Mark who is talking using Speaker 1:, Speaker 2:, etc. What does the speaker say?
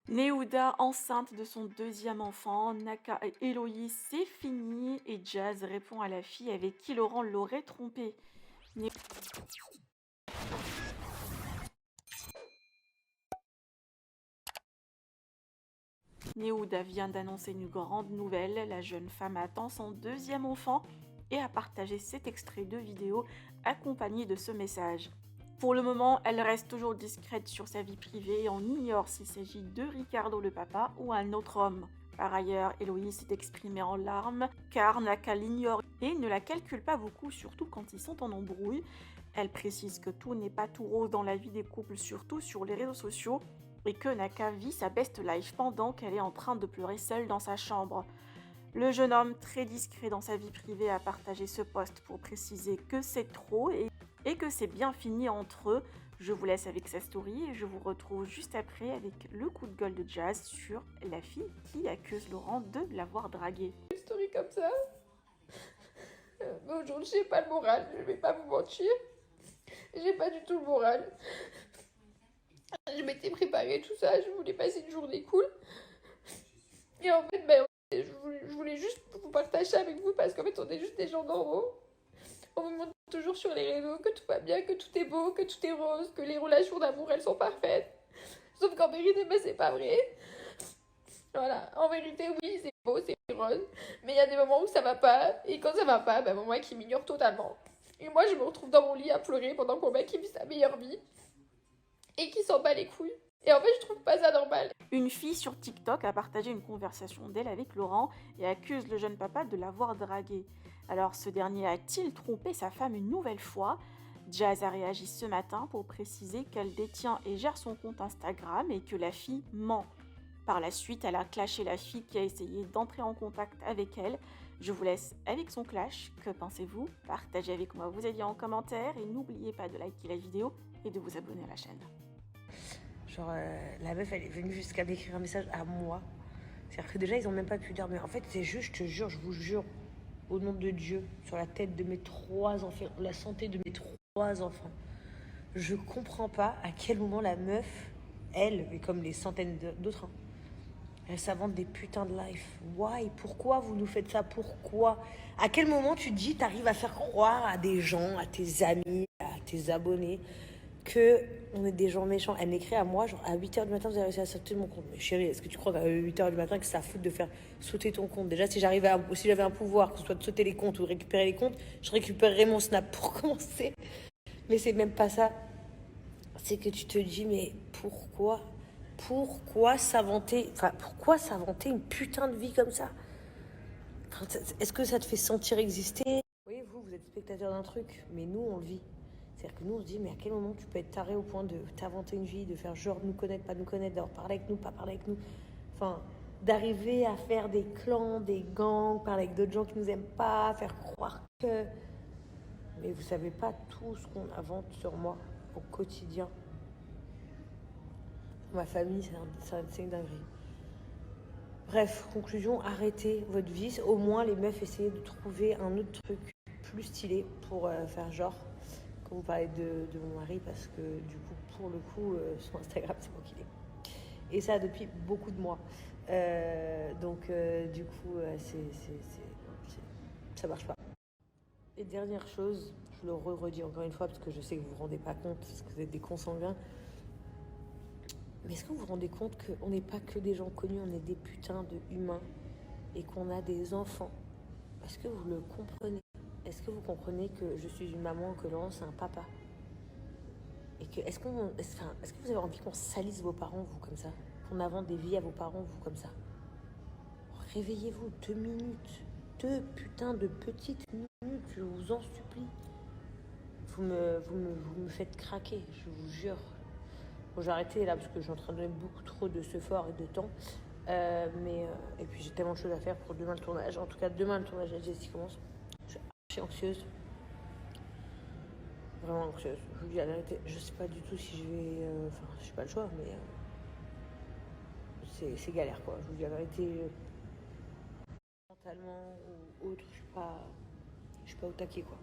Speaker 1: Nehuda enceinte de son deuxième enfant, Naka et Héloïse, c'est fini, et Jazz répond à la fille avec qui Laurent l'aurait trompé. Nehuda vient d'annoncer une grande nouvelle, la jeune femme attend son deuxième enfant et a partagé cet extrait de vidéo accompagné de ce message. Pour le moment, elle reste toujours discrète sur sa vie privée et on ignore s'il s'agit de Ricardo le papa ou un autre homme. Par ailleurs, Héloïse s'est exprimée en larmes car Naka l'ignore et ne la calcule pas beaucoup, surtout quand ils sont en embrouille. Elle précise que tout n'est pas tout rose dans la vie des couples, surtout sur les réseaux sociaux, et que Naka vit sa best life pendant qu'elle est en train de pleurer seule dans sa chambre. Le jeune homme, très discret dans sa vie privée, a partagé ce post pour préciser que c'est trop et que c'est bien fini entre eux. Je vous laisse avec sa story et je vous retrouve juste après avec le coup de gueule de Jazz sur la fille qui accuse Laurent de l'avoir draguée.
Speaker 2: Une story comme ça. Mais aujourd'hui, j'ai pas le moral, je vais pas vous mentir. J'ai pas du tout le moral. Je m'étais préparée tout ça, je voulais passer une journée cool. Et en fait, je voulais juste vous partager ça avec vous parce qu'en fait, on est juste des gens normaux. On vous montre toujours sur les réseaux que tout va bien, que tout est beau, que tout est rose, que les relations d'amour, elles sont parfaites. Sauf qu'en vérité, c'est pas vrai. Voilà, en vérité, oui, c'est beau, c'est rose. Mais il y a des moments où ça va pas. Et quand ça va pas, mon mec, il m'ignore totalement. Et moi, je me retrouve dans mon lit à pleurer pendant que mon mec, il vit sa meilleure vie. Et qui s'en bat les couilles. Et en fait, je trouve pas ça normal.
Speaker 1: Une fille sur TikTok a partagé une conversation d'elle avec Laurent et accuse le jeune papa de l'avoir draguée. Alors ce dernier a-t-il trompé sa femme une nouvelle fois? Jazz a réagi ce matin pour préciser qu'elle détient et gère son compte Instagram et que la fille ment. Par la suite, elle a clashé la fille qui a essayé d'entrer en contact avec elle. Je vous laisse avec son clash. Que pensez-vous? Partagez avec moi vos avis en commentaire et n'oubliez pas de liker la vidéo et de vous abonner à la chaîne.
Speaker 3: Genre, la meuf, elle est venue jusqu'à m'écrire un message à moi. C'est-à-dire que déjà, ils ont même pas pu dire, mais en fait, c'est juste, je te jure, je vous jure, au nom de Dieu, sur la tête de mes 3 enfants, la santé de mes 3 enfants, je comprends pas à quel moment la meuf, elle, et comme les centaines d'autres, hein, elle s'invente des putains de life. Why? Pourquoi vous nous faites ça? Pourquoi? À quel moment tu te dis, t'arrives à faire croire à des gens, à tes amis, à tes abonnés, que on est des gens méchants? Elle m'écrit à moi, genre à 8h du matin, vous avez réussi à sauter mon compte. Mais chérie, est-ce que tu crois qu'à 8h du matin, que ça fout de faire sauter ton compte? Déjà, si j'avais un pouvoir, que ce soit de sauter les comptes ou de récupérer les comptes, je récupérerais mon Snap pour commencer. Mais c'est même pas ça. C'est que tu te dis, mais pourquoi? Pourquoi s'inventer une putain de vie comme ça? Enfin, est-ce que ça te fait sentir exister? Oui, vous êtes spectateur d'un truc, mais nous, on le vit. C'est-à-dire que nous, on se dit, mais à quel moment tu peux être taré au point de t'inventer une vie, de faire genre nous connaître, pas nous connaître, d'avoir parlé avec nous, pas parler avec nous. Enfin, d'arriver à faire des clans, des gangs, parler avec d'autres gens qui nous aiment pas, faire croire que... Mais vous savez pas tout ce qu'on invente sur moi au quotidien. Ma famille, c'est une dinguerie. Bref, conclusion, arrêtez votre vie. Au moins, les meufs, essayez de trouver un autre truc plus stylé pour faire genre. Quand vous parlez de mon mari, parce que du coup, pour le coup, son Instagram, c'est moi qui l'ai. Et ça depuis beaucoup de mois. Donc, du coup, ça marche pas. Et dernière chose, je le redis encore une fois, parce que je sais que vous vous rendez pas compte, parce que vous êtes des consanguins. Mais est-ce que vous vous rendez compte qu'on n'est pas que des gens connus, on est des putains de humains et qu'on a des enfants? Est-ce que vous le comprenez? Est-ce que vous comprenez que je suis une maman, que Laurent c'est un papa? Et que est-ce que vous avez envie qu'on salisse vos parents, vous, comme ça? Qu'on invente des vies à vos parents, vous, comme ça? Réveillez-vous 2 minutes. 2 putains de petites minutes, je vous en supplie. Vous me faites craquer, je vous jure. Bon, j'ai arrêté là parce que je suis en train de donner beaucoup trop de ce fort et de temps. Et puis j'ai tellement de choses à faire pour demain le tournage. En tout cas, demain le tournage de Jessie commence. Je suis anxieuse. Vraiment anxieuse. Je vous dis la vérité, je sais pas du tout si je vais. Enfin, j'ai pas le choix, mais c'est galère quoi. Je vous dis la vérité. Mentalement ou autre, je suis pas au taquet quoi.